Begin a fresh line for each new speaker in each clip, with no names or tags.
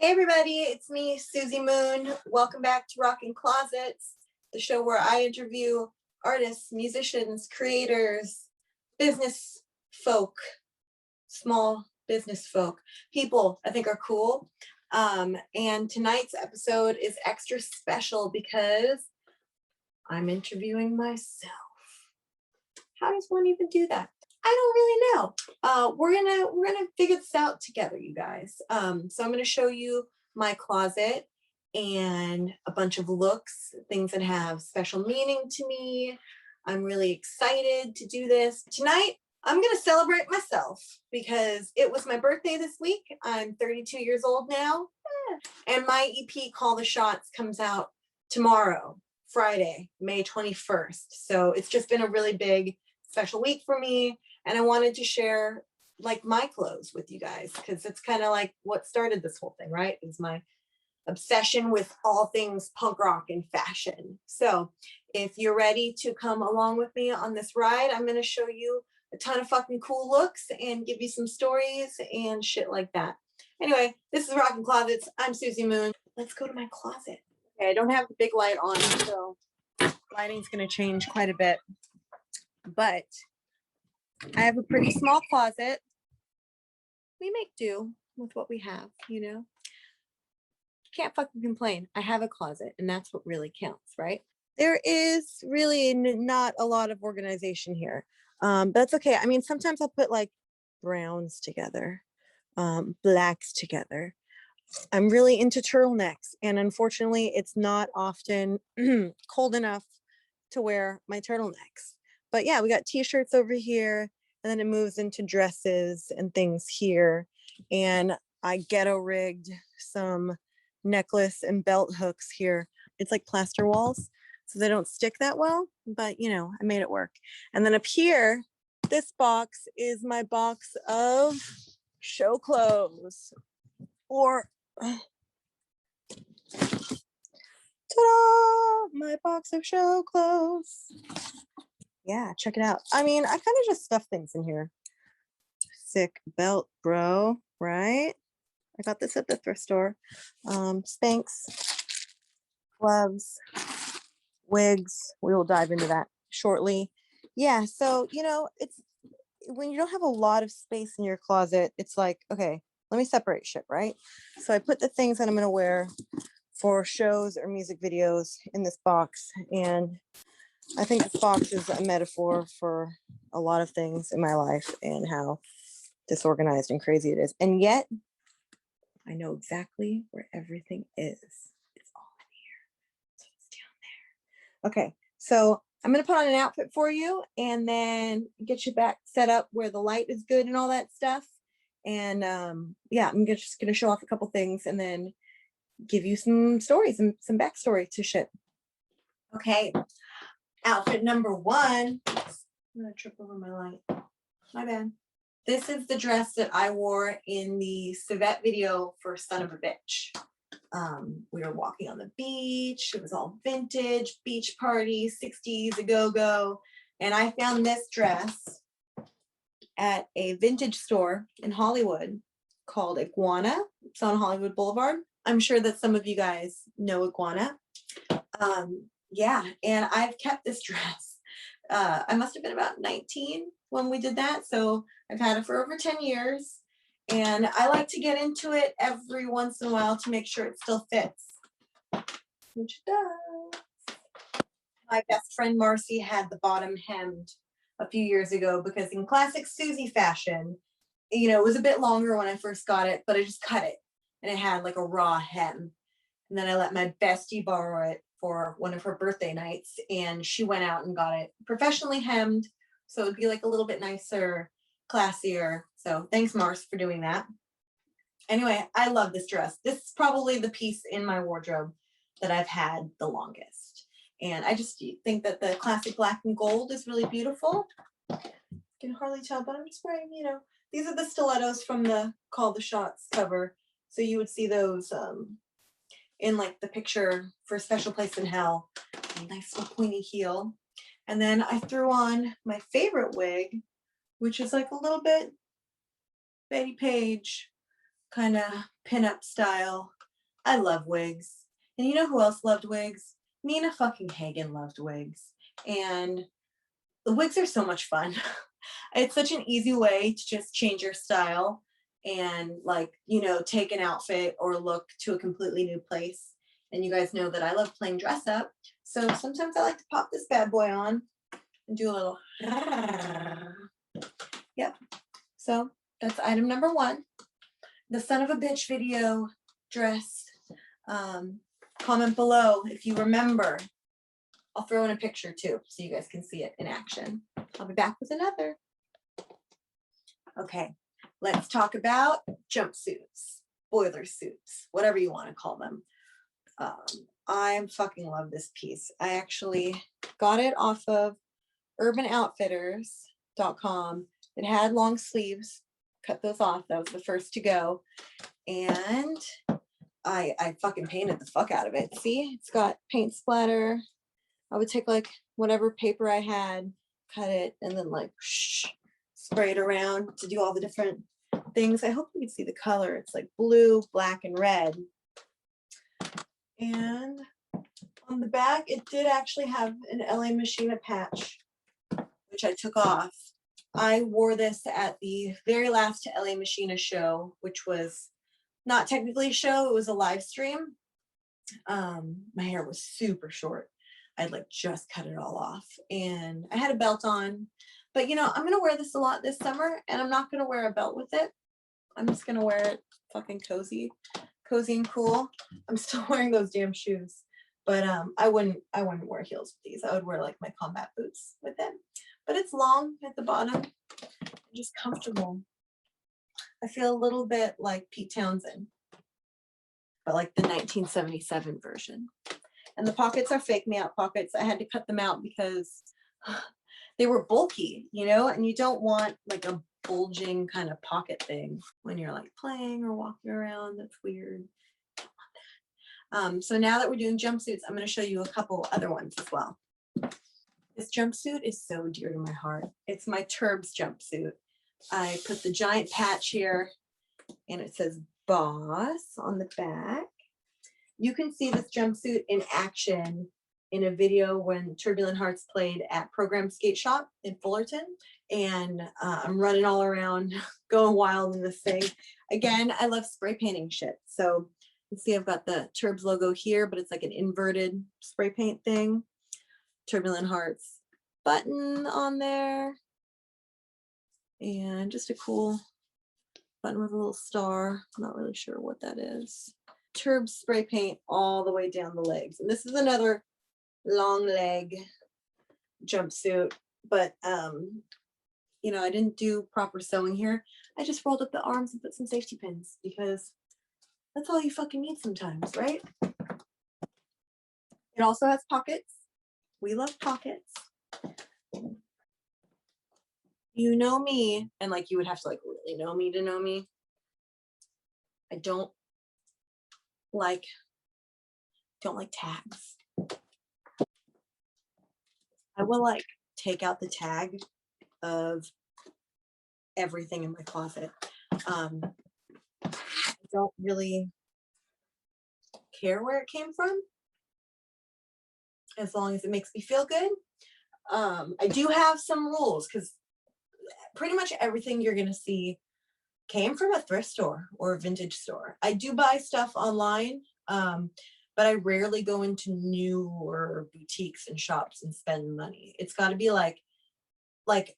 Hey everybody, it's me, Suzi Moon. Welcome back to Rockin Closets, the show where I interview artists, musicians, creators, business folk, small business folk, people I think are cool. And tonight's episode is extra special because I'm interviewing myself. How does one even do that? I don't really know. We're gonna figure this out together, you guys. So I'm gonna show you my closet and a bunch of looks, things that have special meaning to me. I'm really excited to do this. Tonight, I'm gonna celebrate myself because it was my birthday this week. I'm 32 years old now. And my EP, Call the Shots, comes out tomorrow, Friday, May 21st. So it's just been a really big, special week for me. And I wanted to share like my clothes with you guys because it's kind of like what started this whole thing, right? Is my obsession with all things punk rock and fashion. So if you're ready to come along with me on this ride, I'm going to show you a ton of fucking cool looks and give you some stories and shit like that. Anyway, this is Rockin Closets. I'm Suzi Moon. Let's go to my closet. Okay, I don't have the big light on, so lighting's going to change quite a bit. But I have a pretty small closet. We make do with what we have, you know. Can't fucking complain. I have a closet, and that's what really counts, right? There is really not a lot of organization here, but that's okay. I mean, sometimes I'll put like browns together, blacks together. I'm really into turtlenecks, and unfortunately, it's not often cold enough to wear my turtlenecks. But yeah, we got t-shirts over here, and then it moves into dresses and things here. And I ghetto rigged some necklace and belt hooks here. It's like plaster walls, so they don't stick that well, but you know, I made it work. And then up here, this box is my box of show clothes, or ta-da, my box of show clothes. Yeah, check it out. I mean, I kind of just stuff things in here. Sick belt, bro, right? I got this at the thrift store. Spanx, gloves, wigs. We will dive into that shortly. Yeah, so, you know, it's when you don't have a lot of space in your closet, it's like, okay, let me separate shit, right? So I put the things that I'm going to wear for shows or music videos in this box, and I think this box is a metaphor for a lot of things in my life and how disorganized and crazy it is. And yet, I know exactly where everything is. It's all in here. So it's down there. Okay, so I'm going to put on an outfit for you and then get you back set up where the light is good and all that stuff. And yeah, I'm just going to show off a couple things and then give you some stories and some backstory to shit. Okay. Outfit number one. I'm gonna trip over my light. My bad. This is the dress that I wore in the Civet video for Son of a Bitch. We were walking on the beach. It was all vintage, beach party, 60s, a go-go. And I found this dress at a vintage store in Hollywood called Iguana. It's on Hollywood Boulevard. I'm sure that some of you guys know Iguana. Yeah, and I've kept this dress. I must have been about 19 when we did that, so I've had it for over 10 years, and I like to get into it every once in a while to make sure it still fits, which it does. My best friend Marcy had the bottom hemmed a few years ago because in classic Suzi fashion, you know, it was a bit longer when I first got it, but I just cut it, and it had like a raw hem, and then I let my bestie borrow it for one of her birthday nights, and she went out and got it professionally hemmed, so it'd be like a little bit nicer, classier. So thanks, Mars, for doing that. Anyway, I love this dress. This is probably the piece in my wardrobe that I've had the longest, and I just think that the classic black and gold is really beautiful. You can hardly tell, but I'm just wearing, you know, these are the stilettos from the Call the Shots cover, so you would see those in like the picture for Special Place in Hell. A nice little pointy heel. And then I threw on my favorite wig, which is like a little bit Betty Page kind of pinup style. I love wigs. And you know who else loved wigs? Nina fucking Hagen loved wigs. And the wigs are so much fun. It's such an easy way to just change your style and like, you know, take an outfit or look to a completely new place. And you guys know that I love playing dress up. So sometimes I like to pop this bad boy on and do a little, yep. So that's item number one. The son of a bitch video dress. Comment below if you remember. I'll throw in a picture too so you guys can see it in action. I'll be back with another. Okay, let's talk about jumpsuits, boiler suits, whatever you want to call them. I fucking love this piece. I actually got it off of urbanoutfitters.com. It had long sleeves, cut those off. That was the first to go. And I fucking painted the fuck out of it. See, it's got paint splatter. I would take like whatever paper I had, cut it, and then like spray it around to do all the different things. I hope you can see the color. It's like blue, black, and red. And on the back, it did actually have an LA Machina patch, which I took off. I wore this at the very last LA Machina show, which was not technically a show, it was a live stream. My hair was super short. I'd like just cut it all off and I had a belt on, but you know, I'm going to wear this a lot this summer and I'm not going to wear a belt with it. I'm just going to wear it fucking cozy and cool. I'm still wearing those damn shoes, but I wouldn't wear heels with these. I would wear like my combat boots with it, but it's long at the bottom, just comfortable. I feel a little bit like Pete Townsend, but like the 1977 version. And the pockets are fake matte pockets. I had to cut them out because they were bulky, you know, and you don't want like a bulging kind of pocket thing when you're like playing or walking around. That's weird. So now that we're doing jumpsuits, I'm going to show you a couple other ones as well. This jumpsuit is so dear to my heart. It's my Turb's jumpsuit. I put the giant patch here and it says boss on the back. You can see this jumpsuit in action in a video when Turbulent Hearts played at Program Skate Shop in Fullerton. And I'm running all around, going wild in this thing. Again, I love spray painting shit. So you can see I've got the Turbs logo here, but it's like an inverted spray paint thing. Turbulent Hearts button on there. And just a cool button with a little star. I'm not really sure what that is. Turb spray paint all the way down the legs. And this is another long leg jumpsuit, but you know, I didn't do proper sewing here. I just rolled up the arms and put some safety pins because that's all you fucking need sometimes, right? It also has pockets. We love pockets. You know me, and like you would have to like really know me to know me. I don't like tags. I will like take out the tag of everything in my closet. I don't really care where it came from as long as it makes me feel good. I do have some rules because pretty much everything you're gonna see came from a thrift store or a vintage store. I do buy stuff online, but I rarely go into newer boutiques and shops and spend money. It's got to be like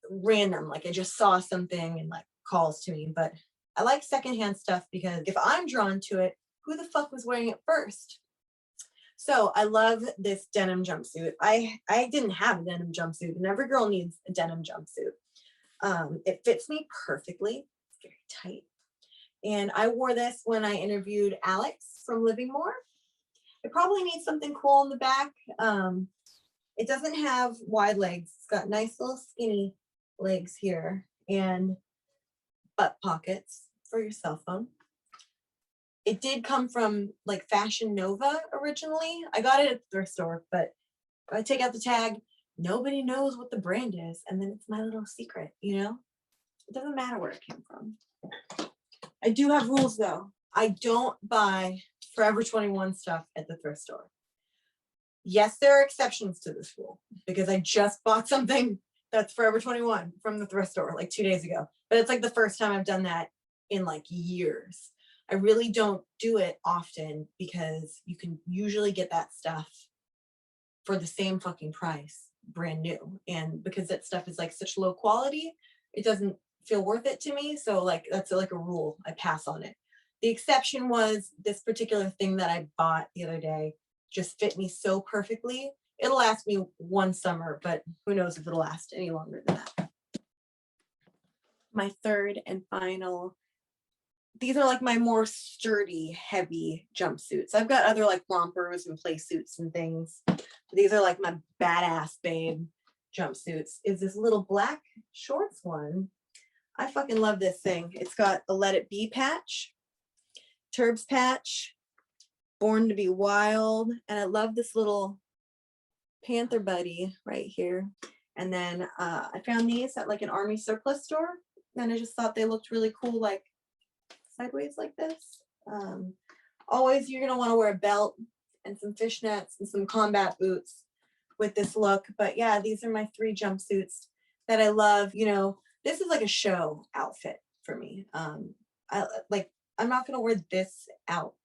random, like I just saw something and like calls to me. But I like secondhand stuff because if I'm drawn to it, who the fuck was wearing it first? So I love this denim jumpsuit. I didn't have a denim jumpsuit, and every girl needs a denim jumpsuit. It fits me perfectly. It's very tight. And I wore this when I interviewed Alex from Living More. It probably needs something cool in the back. It doesn't have wide legs. It's got nice little skinny legs here and butt pockets for your cell phone. It did come from like Fashion Nova originally. I got it at the thrift store, but if I take out the tag, nobody knows what the brand is. And then it's my little secret, you know? It doesn't matter where it came from. I do have rules though. I don't buy Forever 21 stuff at the thrift store. Yes, there are exceptions to this rule because I just bought something that's Forever 21 from the thrift store like 2 days ago. But it's like the first time I've done that in like years. I really don't do it often because you can usually get that stuff for the same fucking price, brand new. And because that stuff is like such low quality, it doesn't feel worth it to me. So like that's like a rule. I pass on it. The exception was this particular thing that I bought the other day just fit me so perfectly. It'll last me one summer, but who knows if it'll last any longer than that. My third and final, these are like my more sturdy, heavy jumpsuits. I've got other like rompers and play suits and things. These are like my badass babe jumpsuits. Is this little black shorts one. I fucking love this thing. It's got a Let It Be patch, Turb's patch, Born to Be Wild, and I love this little Panther buddy right here. And then I found these at like an army surplus store, and I just thought they looked really cool, like sideways like this. Always you're gonna want to wear a belt and some fishnets and some combat boots with this look. But yeah, these are my 3 jumpsuits that I love. You know, this is like a show outfit for me. I'm not gonna wear this out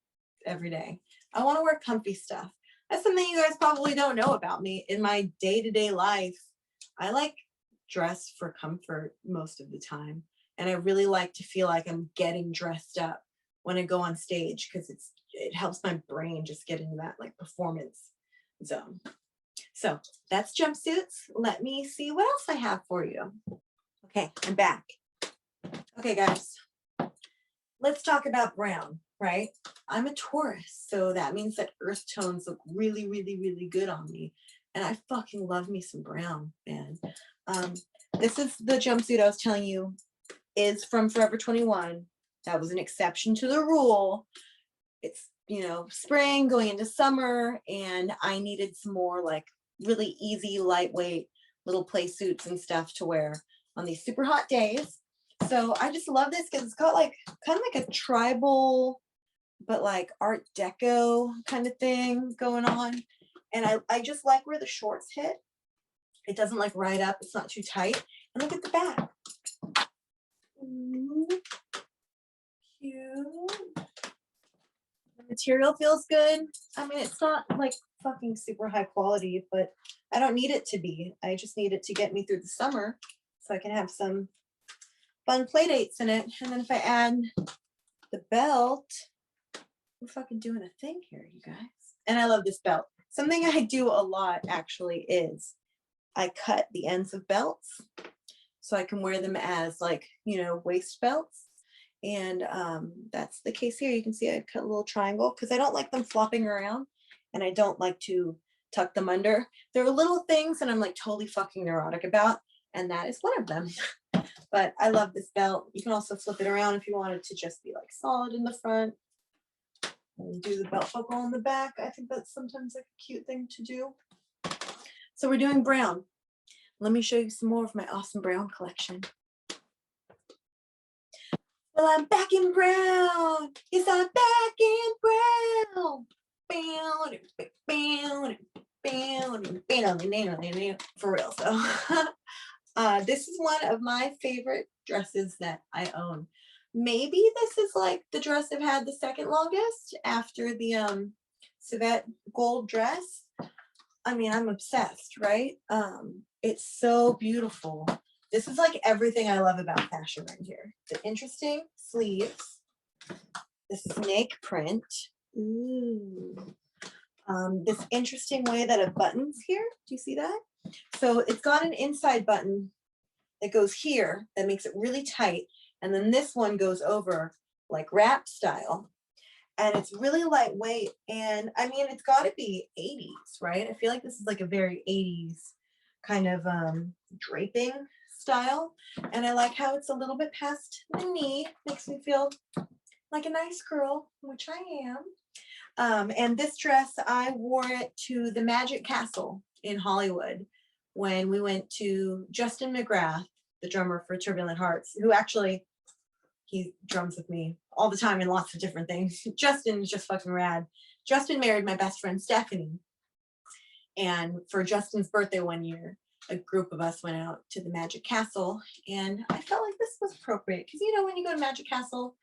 every day. I want to wear comfy stuff. That's something you guys probably don't know about me. In my day-to-day life, I like dress for comfort most of the time. And I really like to feel like I'm getting dressed up when I go on stage because it helps my brain just get into that like performance zone. So that's jumpsuits. Let me see what else I have for you. Okay, I'm back. Okay, guys, let's talk about brown, right? I'm a Taurus, so that means that earth tones look really, really, really good on me. And I fucking love me some brown, man. This is the jumpsuit I was telling you is from Forever 21. That was an exception to the rule. It's, you know, spring going into summer, and I needed some more like really easy, lightweight little play suits and stuff to wear on these super hot days. So I just love this because it's got like kind of like a tribal, but like Art Deco kind of thing going on. And I just like where the shorts hit. It doesn't like ride up. It's not too tight. And look at the back. Ooh, cute. The material feels good. I mean, it's not like fucking super high quality, but I don't need it to be. I just need it to get me through the summer so I can have some fun play dates in it. And then if I add the belt, we're fucking doing a thing here, you guys. And I love this belt. Something I do a lot actually is I cut the ends of belts so I can wear them as like, you know, waist belts. And that's the case here. You can see I cut a little triangle because I don't like them flopping around and I don't like to tuck them under. There are little things that I'm like totally fucking neurotic about, and that is one of them. But I love this belt. You can also flip it around if you want it to just be like solid in the front and do the belt buckle on the back. I think that's sometimes like a cute thing to do. So we're doing brown. Let me show you some more of my awesome brown collection. Well, I'm back in brown. Yes, I'm back in brown. For real. So this is one of my favorite dresses that I own. Maybe this is like the dress I've had the second longest after the Civet gold dress. I mean, I'm obsessed, right? It's so beautiful. This is like everything I love about fashion right here. The interesting sleeves, the snake print. Ooh. This interesting way that it buttons here. Do you see that? So it's got an inside button that goes here that makes it really tight. And then this one goes over like wrap style. And it's really lightweight. And I mean, it's got to be 80s, right? I feel like this is like a very 80s kind of draping style. And I like how it's a little bit past the knee. Makes me feel like a nice girl, which I am. And this dress, I wore it to the Magic Castle in Hollywood when we went to Justin McGrath, the drummer for Turbulent Hearts, who actually, he drums with me all the time in lots of different things. Justin is just fucking rad. Justin married my best friend Stephanie. And for Justin's birthday one year, a group of us went out to the Magic Castle, and I felt like this was appropriate because, you know, when you go to Magic Castle,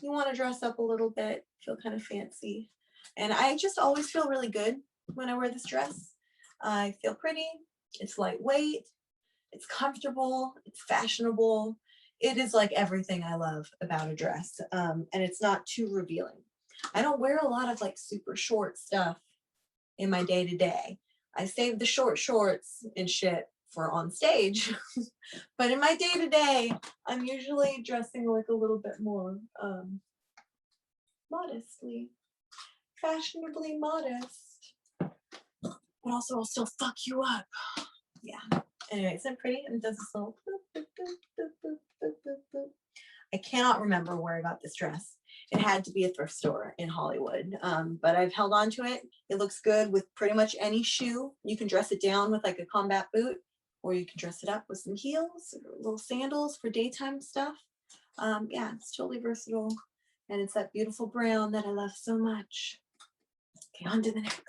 you want to dress up a little bit, feel kind of fancy. And I just always feel really good when I wear this dress. I feel pretty, it's lightweight, it's comfortable, it's fashionable. It is like everything I love about a dress, and it's not too revealing. I don't wear a lot of like super short stuff in my day-to-day. I save the short shorts and shit for on stage. But in my day-to-day, I'm usually dressing like a little bit more modestly, fashionably modest. But also I'll still fuck you up. Yeah. Anyway, isn't it pretty? And it does this little boop, boop, boop, boop, boop, boop, boop. I cannot remember where I got this dress. It had to be a thrift store in Hollywood, but I've held on to it. It looks good with pretty much any shoe. You can dress it down with like a combat boot, or you can dress it up with some heels or little sandals for daytime stuff. Yeah, it's totally versatile, and it's that beautiful brown that I love so much. Okay, on to the next.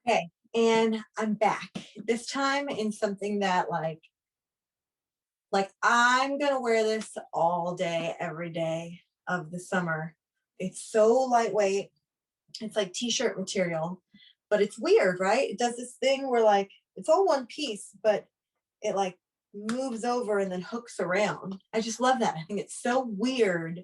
Okay, and I'm back. This time in something that like I'm gonna wear this all day, every day of the summer. It's so lightweight. It's like t-shirt material, but it's weird, right? It does this thing where like, it's all one piece, but it like moves over and then hooks around. I just love that. I think it's so weird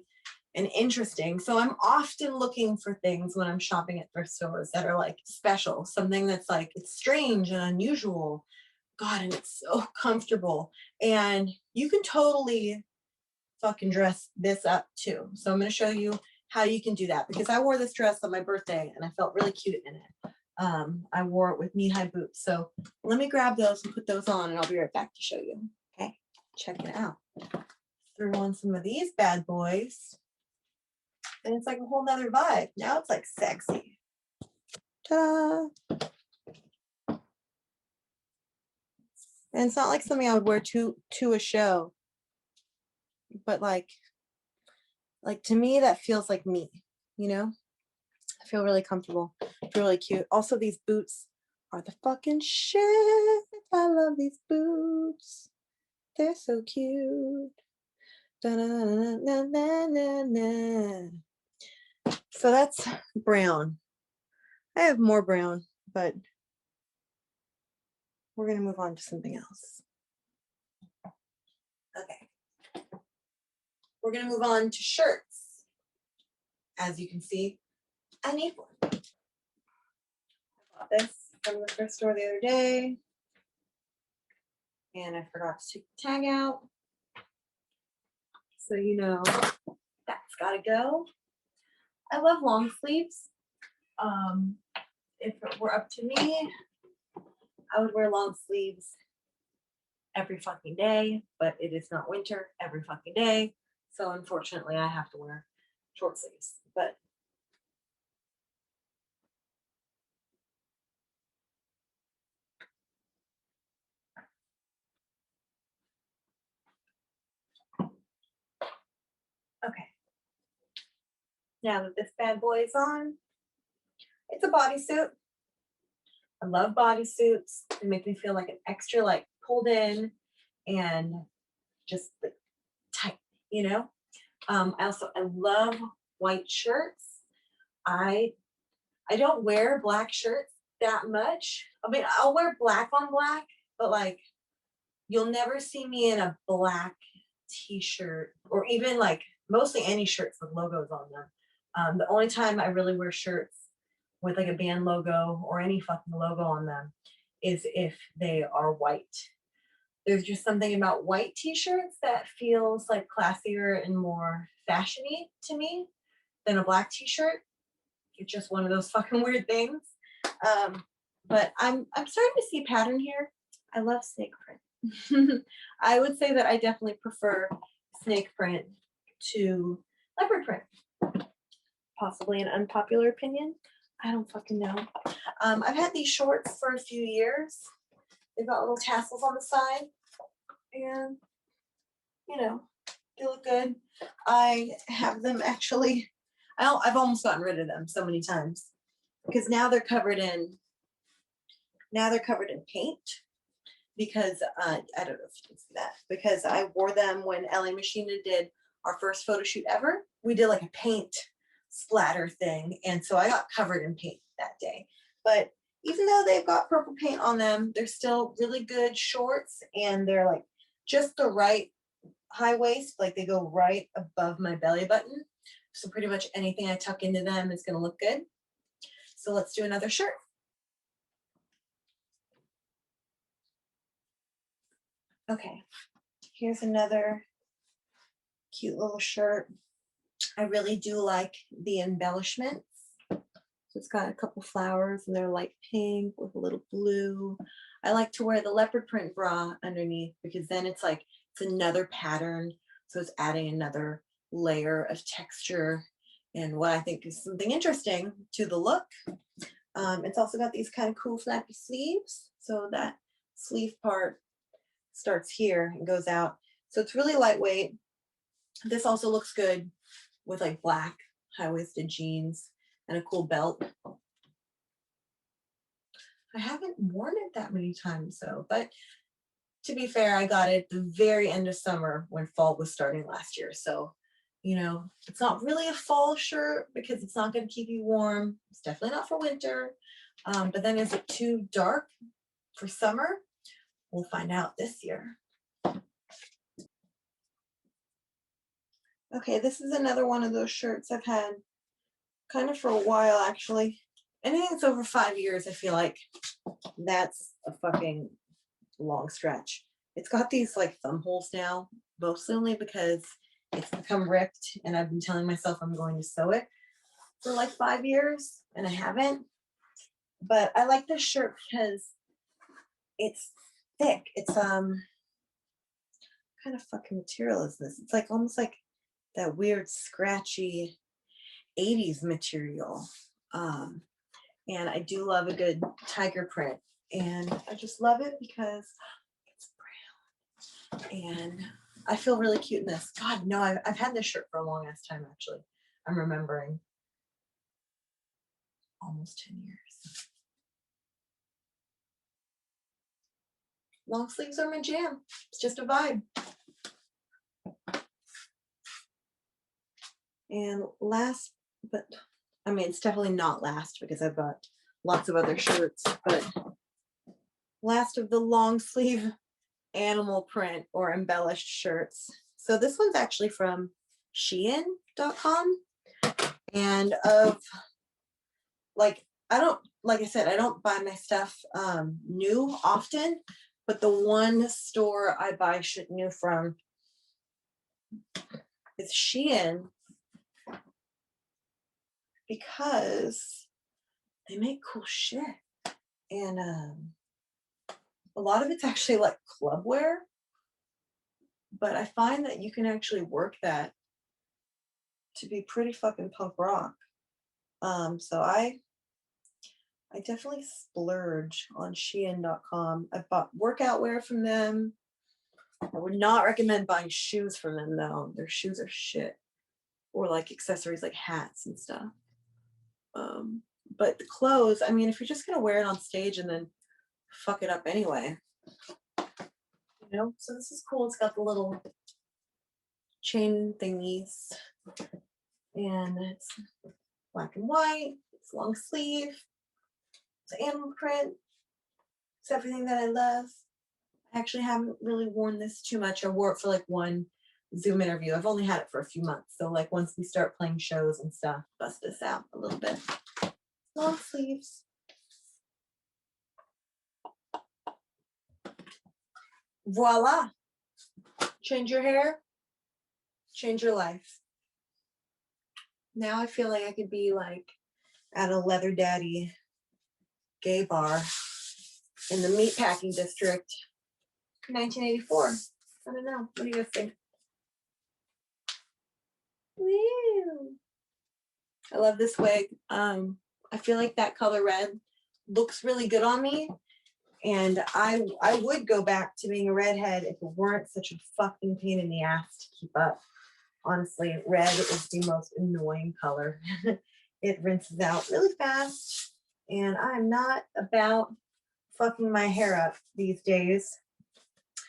and interesting. So I'm often looking for things when I'm shopping at thrift stores that are like special, something that's like, it's strange and unusual. God, and it's so comfortable. And you can totally fucking dress this up too. So I'm going to show you how you can do that, because I wore this dress on my birthday and I felt really cute in it. I wore it with knee-high boots. So let me grab those and put those on, and I'll be right back to show you. Okay, check it out. Threw on some of these bad boys, and it's like a whole nother vibe. Now it's like sexy. Ta-da! And it's not like something I would wear to a show, but like to me, that feels like me, you know? I feel really comfortable, I feel really cute. Also, these boots are the fucking shit. I love these boots. They're so cute. Da-na-na-na-na-na-na. So that's brown. I have more brown, but we're going to move on to something else. Okay. We're going to move on to shirts. As you can see, I need one. I bought this from the thrift store the other day, and I forgot to take the tag out. So you know that's got to go. I love long sleeves. If it were up to me, I would wear long sleeves every fucking day, but it is not winter every fucking day. So unfortunately, I have to wear short sleeves. But okay. Now that this bad boy is on, it's a bodysuit. I love bodysuits. They make me feel like an extra, like pulled in and just like, tight, you know? I love white shirts. I don't wear black shirts that much. I mean, I'll wear black on black, but like you'll never see me in a black t-shirt, or even like mostly any shirts with logos on them. The only time I really wear shirts with like a band logo or any fucking logo on them is if they are white. There's just something about white t-shirts that feels like classier and more fashiony to me than a black t-shirt. It's just one of those fucking weird things. But I'm starting to see a pattern here. I love snake print. I would say that I definitely prefer snake print to leopard print. Possibly an unpopular opinion. I don't fucking know. I've had these shorts for a few years. They've got little tassels on the side. And, you know, They look good. I have them actually, I've almost gotten rid of them so many times because now they're covered in paint because I don't know if you can see that, because I wore them when LA Machina did our first photo shoot ever. We did like a paint splatter thing, and so I got covered in paint that day. But even though they've got purple paint on them, they're still really good shorts, and they're like just the right high waist, like they go right above my belly button. So pretty much anything I tuck into them is gonna look good. So let's do another shirt. Okay, here's another cute little shirt. I really do like the embellishments. So it's got a couple flowers and they're light pink with a little blue. I like to wear the leopard print bra underneath because then it's like, it's another pattern. So it's adding another layer of texture and what I think is something interesting to the look. It's also got these kind of cool flappy sleeves. So that sleeve part starts here and goes out. So it's really lightweight. This also looks good with like black high-waisted jeans and a cool belt. I haven't worn it that many times though, but to be fair, I got it at the very end of summer when fall was starting last year. So, you know, it's not really a fall shirt because it's not going to keep you warm. It's definitely not for winter. But then is it too dark for summer? We'll find out this year. Okay, this is another one of those shirts I've had kind of for a while, actually. Anything that's over 5 years, I feel like that's a fucking long stretch. It's got these like thumb holes now, mostly only because it's become ripped and I've been telling myself I'm going to sew it for like 5 years and I haven't. But I like this shirt because it's thick. It's kind of fucking material is this? It's like almost like that weird scratchy 80s material. And I do love a good tiger print. And I just love it because it's brown. And I feel really cute in this. God, no, I've had this shirt for a long ass time, actually. I'm remembering. Almost 10 years. Long sleeves are my jam. It's just a vibe. And last, but I mean, it's definitely not last because I've got lots of other shirts, but last of the long sleeve animal print or embellished shirts. So this one's actually from Shein.com. And of like, like I said, I don't buy my stuff new often, but the one store I buy shit new from is Shein because they make cool shit. And a lot of it's actually like club wear, but I find that you can actually work that to be pretty fucking punk rock. So I definitely splurge on Shein.com. I bought workout wear from them. I would not recommend buying shoes from them though. Their shoes are shit. Or like accessories like hats and stuff. But the clothes, I mean, if you're just gonna wear it on stage and then fuck it up anyway. You know, so this is cool. It's got the little chain thingies. And it's black and white. It's long sleeve. It's animal print. It's everything that I love. I actually haven't really worn this too much. I wore it for like one Zoom interview. I've only had it for a few months. So like once we start playing shows and stuff, bust this out a little bit. Long sleeves. Voila. Change your hair, change your life. Now I feel like I could be like at a leather daddy gay bar in the meatpacking district, 1984. I don't know. What do you guys think? Woo. I love this wig. I feel like that color red looks really good on me. And I would go back to being a redhead if it weren't such a fucking pain in the ass to keep up. Honestly, red is the most annoying color. It rinses out really fast, and I'm not about fucking my hair up these days.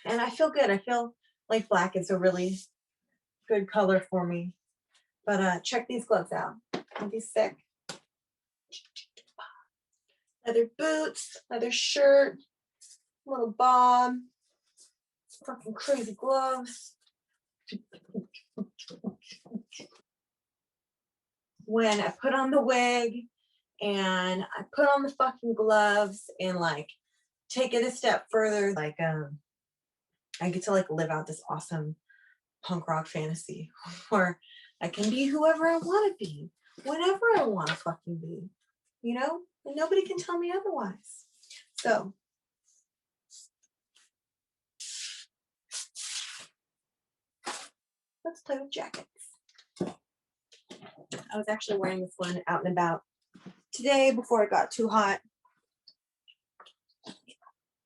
And I feel good. I feel like black is a really good color for me. But check these gloves out. Aren't these sick? Leather boots, leather shirt, little bob, fucking crazy gloves. When I put on the wig and I put on the fucking gloves and like take it a step further, like I get to like live out this awesome punk rock fantasy where I can be whoever I want to be, whenever I want to fucking be, you know, and nobody can tell me otherwise. So let's play with jackets. I was actually wearing this one out and about today before it got too hot.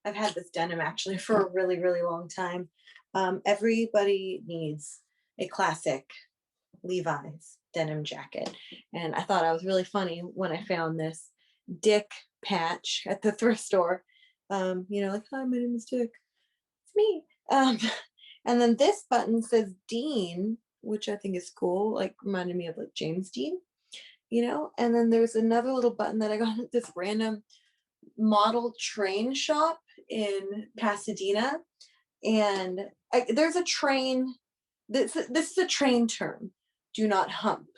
I've had this denim actually for a really, really long time. Everybody needs a classic Levi's denim jacket. And I thought I was really funny when I found this Dick patch at the thrift store. You know, like, hi, my name is Dick. It's me. And then this button says Dean, which I think is cool, like reminded me of like James Dean, you know. And then there's another little button that I got at this random model train shop in Pasadena. And there's a train, this is a train term, do not hump.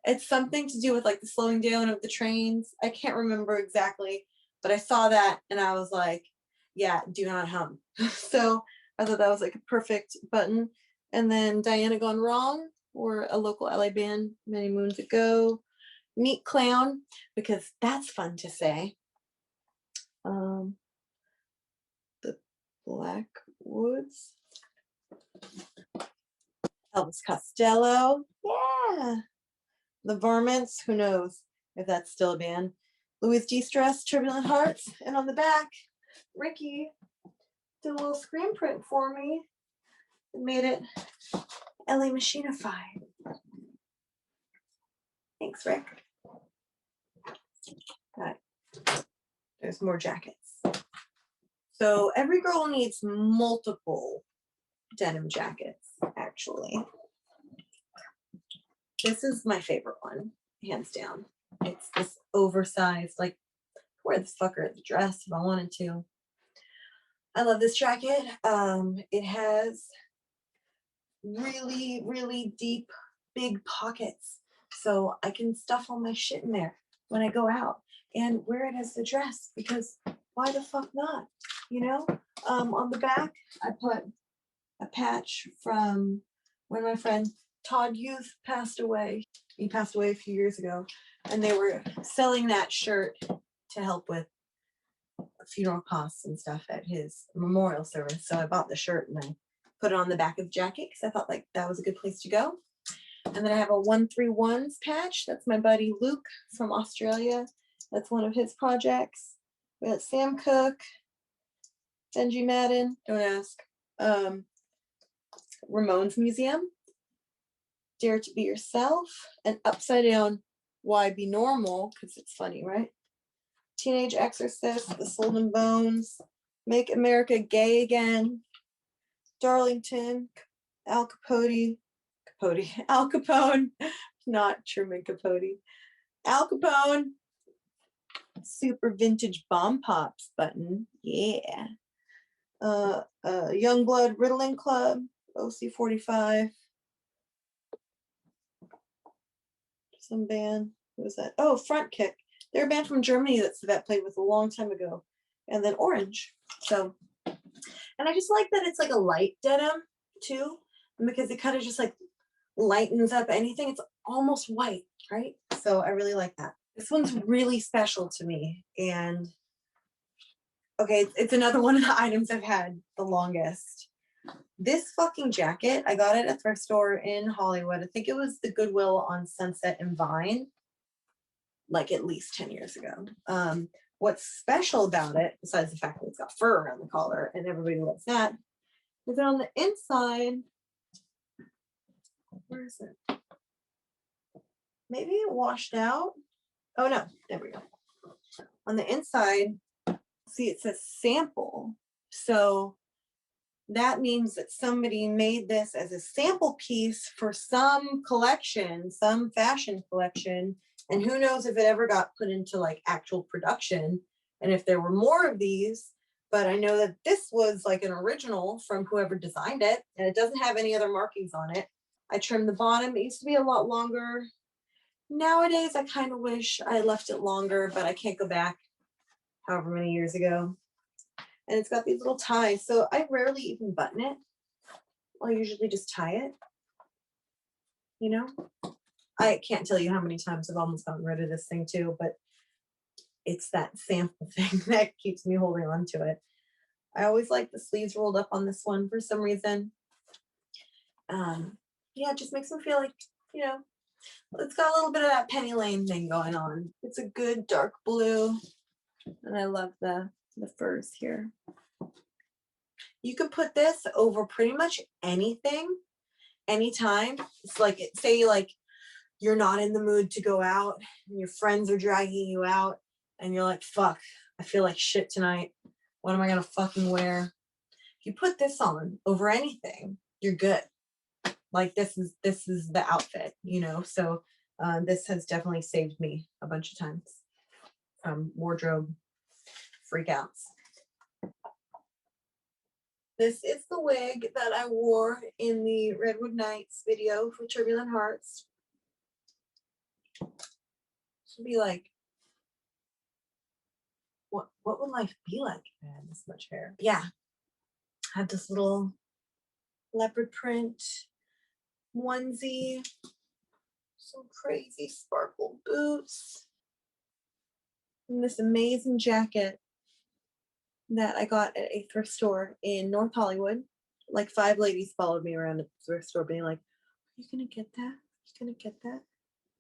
It's something to do with like the slowing down of the trains. I can't remember exactly, but I saw that and I was like, yeah, do not hump. So I thought that was like a perfect button. And then Diana Gone Wrong, or a local LA band many moons ago. Meet Clown, because that's fun to say. The Blackwoods. Elvis Costello. Yeah. The Varmints. Who knows if that's still a band. Louis D-Stress, Turbulent Hearts. And on the back, Ricky did a little screen print for me. It made it LA Machinified. Thanks, Rick. Got it. There's more jackets. So every girl needs multiple denim jackets, actually. This is my favorite one, hands down. It's this oversized, like, wear this fucker as a dress if I wanted to. I love this jacket. It has really, really deep, big pockets. So I can stuff all my shit in there when I go out and wear it as a dress, because why the fuck not? You know? On the back, I put a patch from when my friend Todd Youth passed away. He passed away a few years ago, and they were selling that shirt to help with funeral costs and stuff at his memorial service. So I bought the shirt and I put it on the back of the jacket because I thought like that was a good place to go. And then I have a 131s patch. That's my buddy Luke from Australia. That's one of his projects. We got Sam Cooke, Benji Madden, don't ask. Ramones Museum, Dare to Be Yourself, and Upside Down, Why Be Normal, because it's funny, right? Teenage Exorcist, The Soul and Bones, Make America Gay Again, Darlington, Al Capone, Al Capone, not Truman Capote, Al Capone, Super Vintage Bomb Pops button, yeah. Youngblood Riddling Club, OC45. Some band. Who was that? Oh, Front Kick. They're a band from Germany that Civet played with a long time ago. And then Orange. So, and I just like that it's like a light denim too, because it kind of just like lightens up anything. It's almost white, right? So I really like that. This one's really special to me. And okay, it's another one of the items I've had the longest. This fucking jacket, I got it at a thrift store in Hollywood. I think it was the Goodwill on Sunset and Vine, like at least 10 years ago. what's special about it, besides the fact that it's got fur around the collar and everybody loves that, is that on the inside, where is it? Maybe it washed out. Oh no, there we go. On the inside, see, it says sample. So that means that somebody made this as a sample piece for some collection, some fashion collection. And who knows if it ever got put into like actual production and if there were more of these. But I know that this was like an original from whoever designed it, and it doesn't have any other markings on it. I trimmed the bottom. It used to be a lot longer. Nowadays, I kind of wish I left it longer, but I can't go back however many years ago. And it's got these little ties, so I rarely even button it. I'll usually just tie it. You know, I can't tell you how many times I've almost gotten rid of this thing too, but it's that sample thing that keeps me holding on to it. I always like the sleeves rolled up on this one for some reason. Yeah, it just makes me feel like, you know, it's got a little bit of that Penny Lane thing going on. It's a good dark blue, and I love the furs here. You can put this over pretty much anything, anytime. It's like, say like you're not in the mood to go out and your friends are dragging you out and you're like, fuck, I feel like shit tonight. What am I gonna fucking wear? If you put this on over anything, you're good. Like this is the outfit, you know? So this has definitely saved me a bunch of times from wardrobe freakouts. This is the wig that I wore in the Redwood Nights video for Turbulent Hearts. Should be like, what would life be like if I had this much hair? Yeah. I have this little leopard print onesie, some crazy sparkle boots, and this amazing jacket that I got at a thrift store in North Hollywood. Like 5 ladies followed me around at the thrift store being like, are you gonna get that? Are you gonna get that?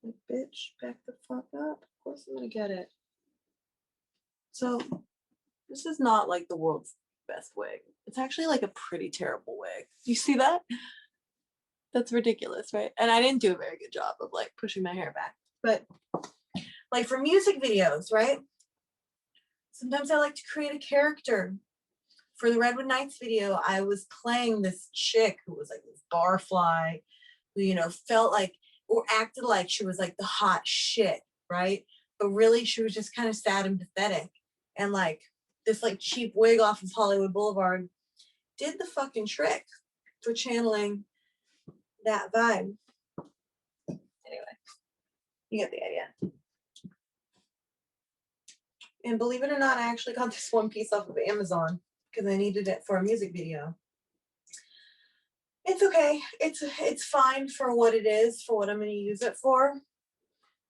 Like, bitch, back the fuck up. Of course I'm gonna get it. So this is not like the world's best wig. It's actually like a pretty terrible wig. You see that? That's ridiculous, right? And I didn't do a very good job of like pushing my hair back. But like for music videos, right? Sometimes I like to create a character. For the Redwood Nights video, I was playing this chick who was like this barfly, who, you know, felt like or acted like she was like the hot shit, right? But really she was just kind of sad and pathetic. And like this like cheap wig off of Hollywood Boulevard did the fucking trick for channeling that vibe. Anyway, you get the idea. And believe it or not, I actually got this one piece off of Amazon because I needed it for a music video. It's okay. It's fine for what it is, for what I'm going to use it for.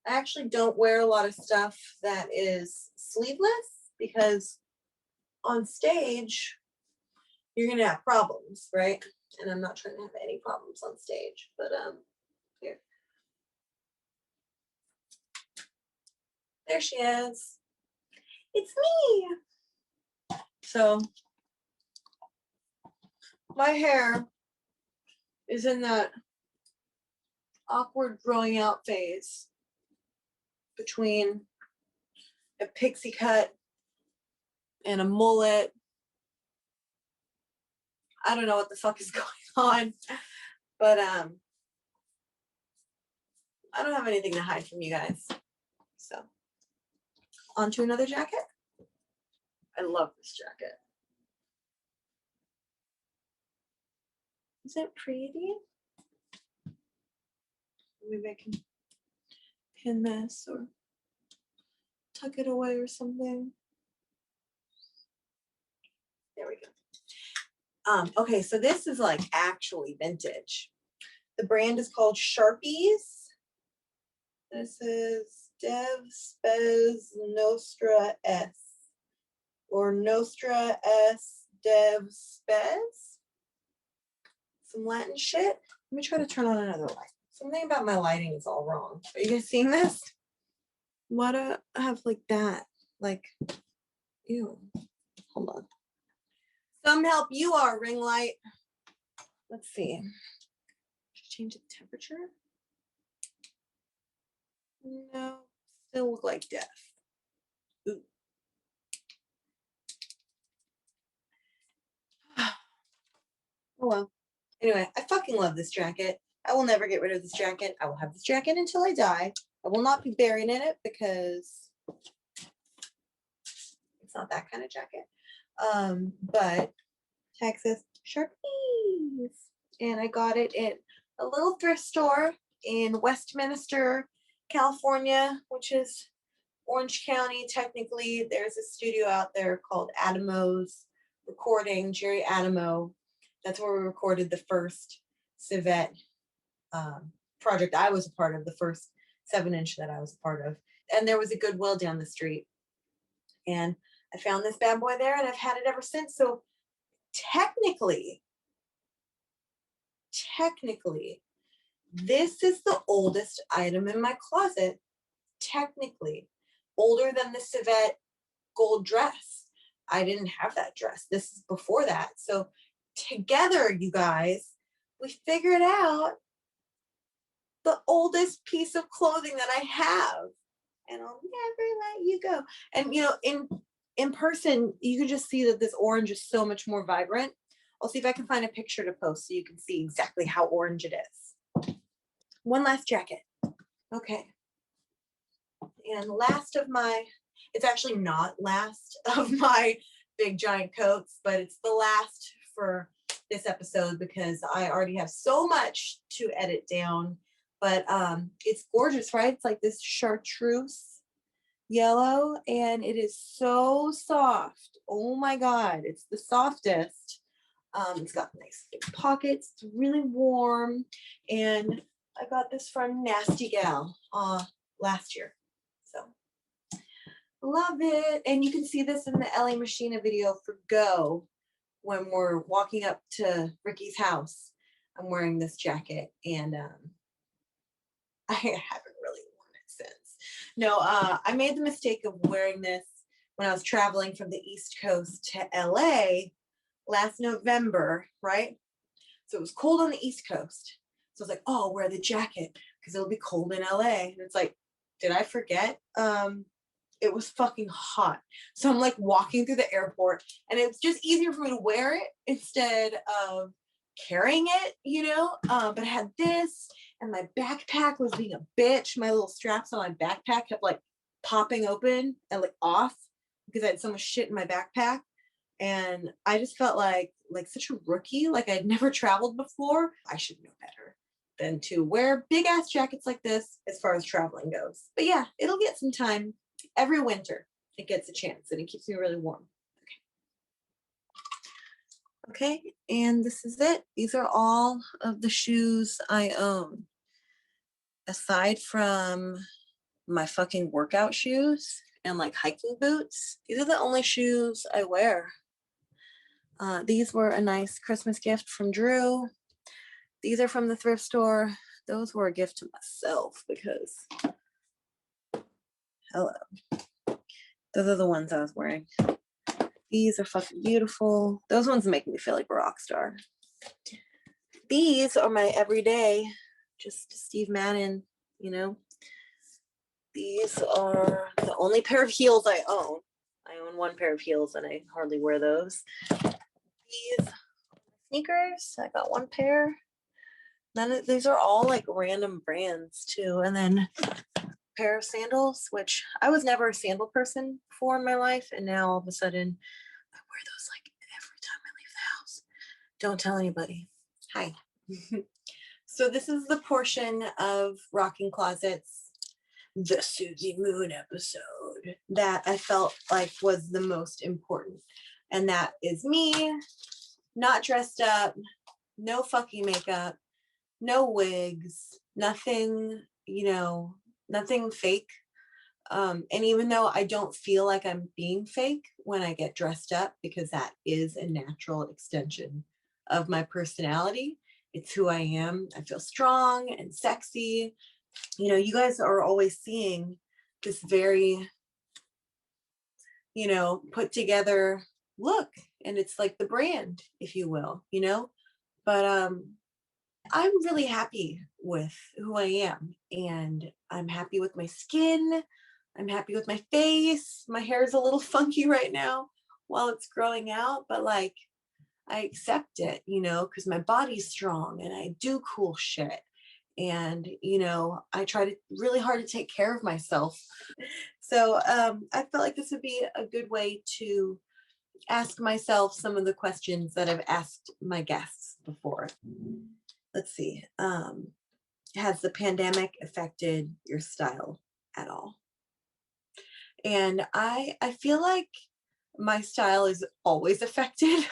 I actually don't wear a lot of stuff that is sleeveless because on stage, you're going to have problems, right? And I'm not trying to have any problems on stage, but here. There she is. It's me. So my hair is in that awkward growing out phase between a pixie cut and a mullet. I don't know what the fuck is going on, but I don't have anything to hide from you guys. So on to another jacket. I love this jacket. Is it pretty? Maybe I can pin this or tuck it away or something. There we go. Okay, so this is like actually vintage. The brand is called Sharpies. This is Dev Spez Nostra S or Nostra S Dev Spez. Some Latin shit. Let me try to turn on another light. Something about my lighting is all wrong. Are you guys seeing this? Why do I have like that? Like Ew. Hold on. Some help you are, ring light. Let's see. Change the temperature. No, still look like death. Ooh. Oh well. Anyway, I fucking love this jacket. I will never get rid of this jacket. I will have this jacket until I die. I will not be buried in it because it's not that kind of jacket. But Texas Sharpies. And I got it in a little thrift store in Westminster, California, which is Orange County. Technically, there's a studio out there called Adamo's Recording, Jerry Adamo. That's where we recorded the first Civet project I was a part of, the first 7-inch that I was a part of. And there was a Goodwill down the street. And I found this bad boy there and I've had it ever since. So technically, this is the oldest item in my closet. Technically, older than the Civet gold dress. I didn't have that dress. This is before that. So together, you guys, we figured out the oldest piece of clothing that I have. And I'll never let you go. And you know, in person, you can just see that this orange is so much more vibrant. I'll see if I can find a picture to post so you can see exactly how orange it is. One last jacket. Okay. And last of my, it's actually not last of my big giant coats, but it's the last for this episode because I already have so much to edit down. But it's gorgeous, right? It's like this chartreuse yellow and it is so soft. Oh my God, it's the softest. It's got nice big pockets. It's really warm. And I got this from Nasty Gal last year. So love it. And you can see this in the LA Machina video for Go when we're walking up to Ricky's house. I'm wearing this jacket and I haven't really worn it since. No, I made the mistake of wearing this when I was traveling from the East Coast to LA last November, right? So it was cold on the East Coast. So I was like, oh, I'll wear the jacket because it'll be cold in LA. And it's like, did I forget? It was fucking hot. So I'm like walking through the airport and it's just easier for me to wear it instead of carrying it, you know? But I had this and my backpack was being a bitch. My little straps on my backpack kept like popping open and like off because I had so much shit in my backpack. And I just felt like such a rookie, like I'd never traveled before. I should know better than to wear big ass jackets like this as far as traveling goes. But yeah, it'll get some time. Every winter it gets a chance and it keeps me really warm. Okay, and this is it. These are all of the shoes I own. Aside from my fucking workout shoes and like hiking boots, these are the only shoes I wear. These were a nice Christmas gift from Drew. These are from the thrift store. Those were a gift to myself because, hello. Those are the ones I was wearing. These are fucking beautiful. Those ones make me feel like a rock star. These are my everyday, just Steve Madden, you know. These are the only pair of heels I own. I own one pair of heels and I hardly wear those. These sneakers, I got one pair. These are all like random brands too. And then a pair of sandals, which I was never a sandal person before in my life. And now all of a sudden I wear those like every time I leave the house. Don't tell anybody. Hi. So this is the portion of Rockin Closets, the Suzi Moon episode that I felt like was the most important. And that is me, not dressed up, no fucking makeup, no wigs, nothing, you know, nothing fake. And even though I don't feel like I'm being fake when I get dressed up, because that is a natural extension of my personality, it's who I am. I feel strong and sexy. You know, you guys are always seeing this very, you know, put together look, and it's like the brand, if you will, you know. But I'm really happy with who I am, and I'm happy with my skin. I'm happy with my face. My hair is a little funky right now while it's growing out, but like I accept it, you know, because my body's strong and I do cool shit. And, you know, I try to really hard to take care of myself. So I felt like this would be a good way to ask myself some of the questions that I've asked my guests before. Let's see. Has the pandemic affected your style at all? And I feel like my style is always affected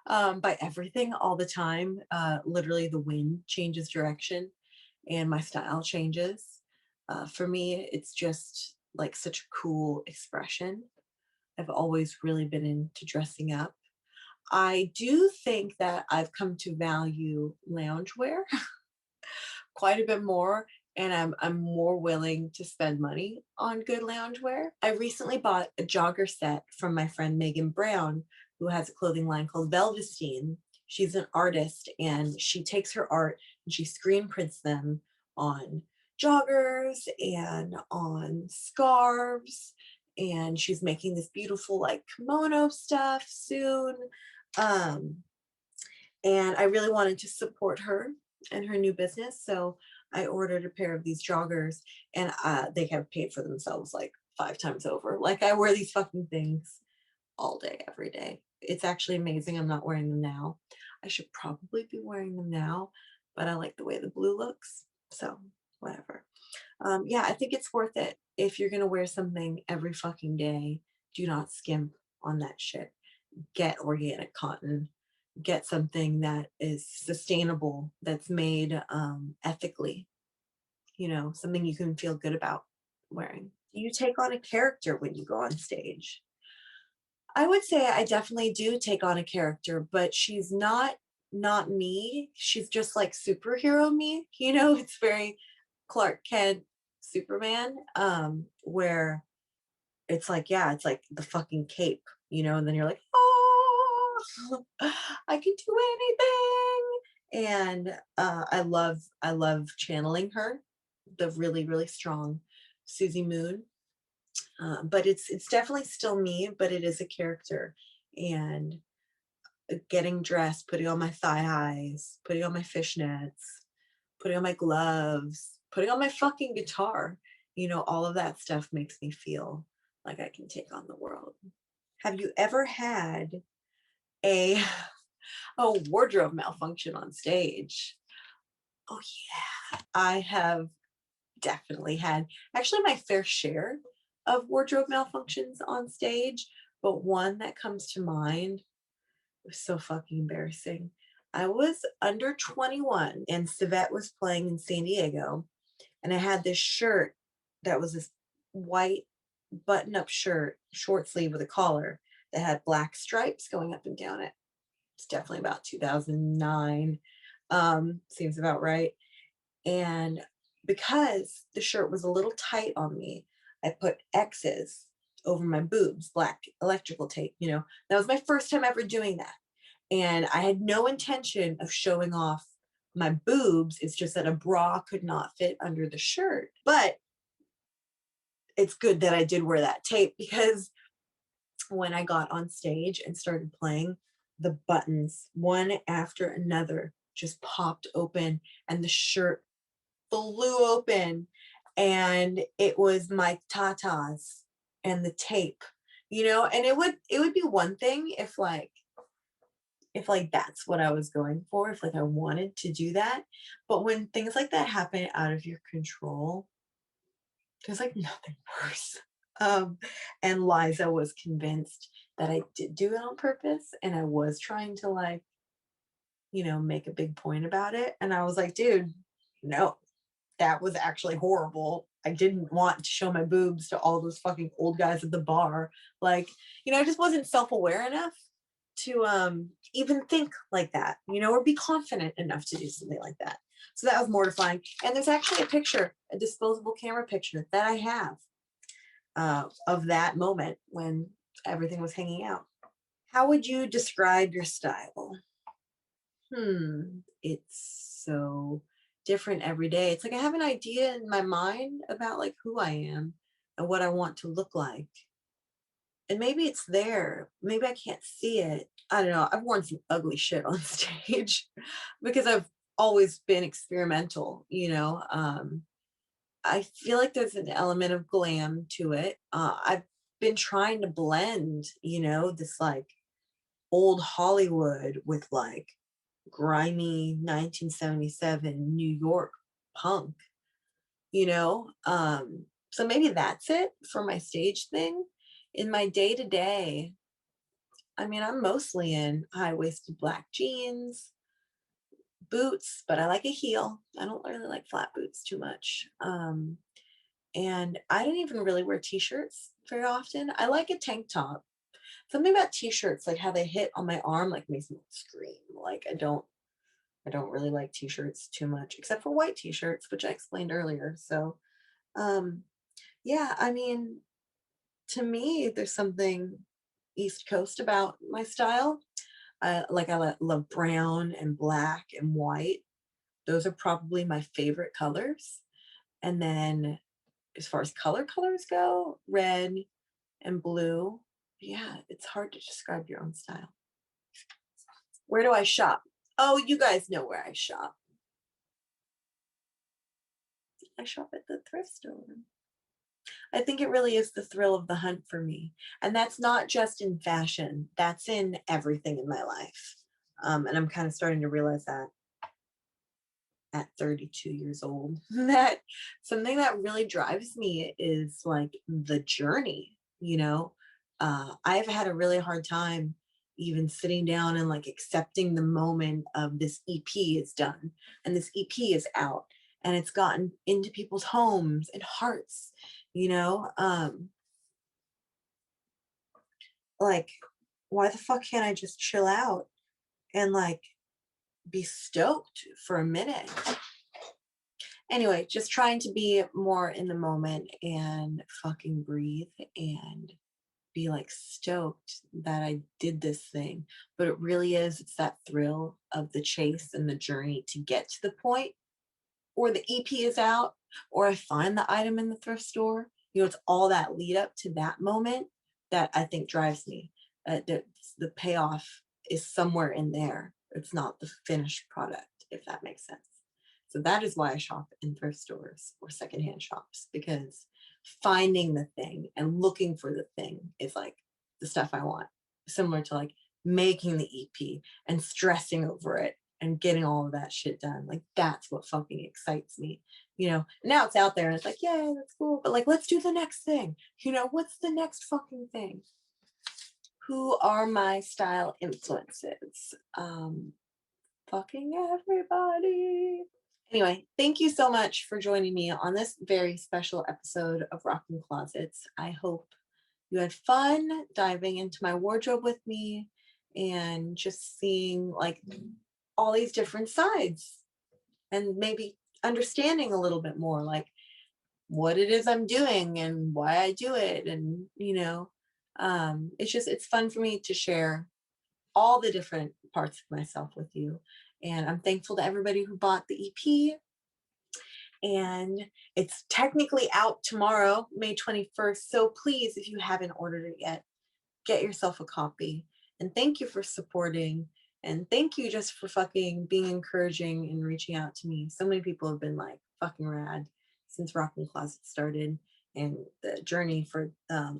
by everything all the time. Literally, the wind changes direction and my style changes. For me, it's just like such a cool expression. I've always really been into dressing up. I do think that I've come to value loungewear quite a bit more, and I'm more willing to spend money on good loungewear. I recently bought a jogger set from my friend Megan Brown, who has a clothing line called Velvestein. She's an artist, and she takes her art and she screen prints them on joggers and on scarves, and she's making this beautiful like kimono stuff soon. Um, and I really wanted to support her and her new business. So I ordered a pair of these joggers, and they have paid for themselves like 5 times over. Like I wear these fucking things all day, every day. It's actually amazing. I'm not wearing them now. I should probably be wearing them now, but I like the way the blue looks. So whatever. Yeah, I think it's worth it. If you're going to wear something every fucking day, do not skimp on that shit. Get organic cotton, get something that is sustainable, that's made ethically, you know, something you can feel good about wearing. You take on a character when you go on stage. I would say I definitely do take on a character, but she's not me. She's just like superhero me, you know. It's very Clark Kent, Superman, where it's like, yeah, it's like the fucking cape, you know, and then you're like, oh, I can do anything. And I love channeling her, the really, really strong Suzi Moon. But it's definitely still me, but it is a character. And getting dressed, putting on my thigh highs, putting on my fishnets, putting on my gloves, putting on my fucking guitar, you know, all of that stuff makes me feel like I can take on the world. Have you ever had a a wardrobe malfunction on stage? Oh yeah, I have definitely had actually my fair share of wardrobe malfunctions on stage, but one that comes to mind was so fucking embarrassing. I was under 21 and Civet was playing in San Diego, and I had this shirt that was this white button-up shirt, short sleeve with a collar that had black stripes going up and down it. It's definitely about 2009. Seems about right. And because the shirt was a little tight on me, I put X's over my boobs, black electrical tape. You know, that was my first time ever doing that. And I had no intention of showing off my boobs. It's just that a bra could not fit under the shirt. But it's good that I did wear that tape, because when I got on stage and started playing, the buttons, one after another, just popped open and the shirt flew open, and it was my tatas and the tape, you know. And it would be one thing if that's what I was going for, if like I wanted to do that. But when things like that happen out of your control, there's like nothing worse. And Liza was convinced that I did do it on purpose, and I was trying to like, you know, make a big point about it. And I was like, dude, no, that was actually horrible. I didn't want to show my boobs to all those fucking old guys at the bar. Like, you know, I just wasn't self-aware enough to even think like that, you know, or be confident enough to do something like that. So that was mortifying. And there's actually a picture, a disposable camera picture that I have of that moment when everything was hanging out. How would you describe your style? It's so different every day. It's like I have an idea in my mind about like who I am and what I want to look like. And maybe it's there. Maybe I can't see it. I don't know. I've worn some ugly shit on stage because I've always been experimental, you know. I feel like there's an element of glam to it. I've been trying to blend, you know, this like old Hollywood with like grimy 1977 New York punk, you know? So maybe that's it for my stage thing. In my day to day, I mean, I'm mostly in high waisted black jeans, boots, but I like a heel. I don't really like flat boots too much. And I don't even really wear t-shirts very often. I like a tank top. Something about t-shirts, like how they hit on my arm, like makes me scream. Like I don't really like t-shirts too much, except for white t-shirts, which I explained earlier. So um yeah, I mean, to me, there's something East Coast about my style. I love brown and black and white. Those are probably my favorite colors. And then as far as colors go, red and blue. Yeah, it's hard to describe your own style. Where do I shop? Oh, you guys know where I shop. I shop at the thrift store. I think it really is the thrill of the hunt for me. And that's not just in fashion, that's in everything in my life. And I'm kind of starting to realize that at 32 years old, that something that really drives me is like the journey, you know? I've had a really hard time even sitting down and like accepting the moment of this EP is done and this EP is out and it's gotten into people's homes and hearts, you know? Like, why the fuck can't I just chill out and like be stoked for a minute? Anyway, just trying to be more in the moment and fucking breathe and be like stoked that I did this thing. But it really is, it's that thrill of the chase and the journey to get to the point, or the EP is out, or I find the item in the thrift store. You know, it's all that lead up to that moment that I think drives me. The payoff is somewhere in there. It's not the finished product, if that makes sense. So that is why I shop in thrift stores or secondhand shops, because finding the thing and looking for the thing is like the stuff I want. Similar to like making the EP and stressing over it and getting all of that shit done. Like that's what fucking excites me. You know, now it's out there and it's like, yeah, that's cool. But like, let's do the next thing. You know, what's the next fucking thing? Who are my style influences? Fucking everybody. Anyway, thank you so much for joining me on this very special episode of Rockin Closets. I hope you had fun diving into my wardrobe with me and just seeing like all these different sides and maybe understanding a little bit more like what it is I'm doing and why I do it. And, you know, it's fun for me to share all the different parts of myself with you. And I'm thankful to everybody who bought the EP. And it's technically out tomorrow, May 21st. So please, if you haven't ordered it yet, get yourself a copy. And thank you for supporting. And thank you just for fucking being encouraging and reaching out to me. So many people have been like fucking rad since Rockin Closet started and the journey for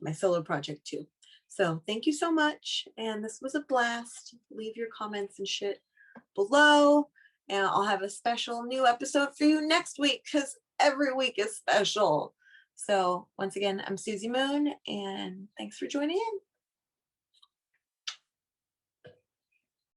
my solo project too. So thank you so much. And this was a blast. Leave your comments and shit below. And I'll have a special new episode for you next week because every week is special. So once again, I'm Suzi Moon and thanks for joining in.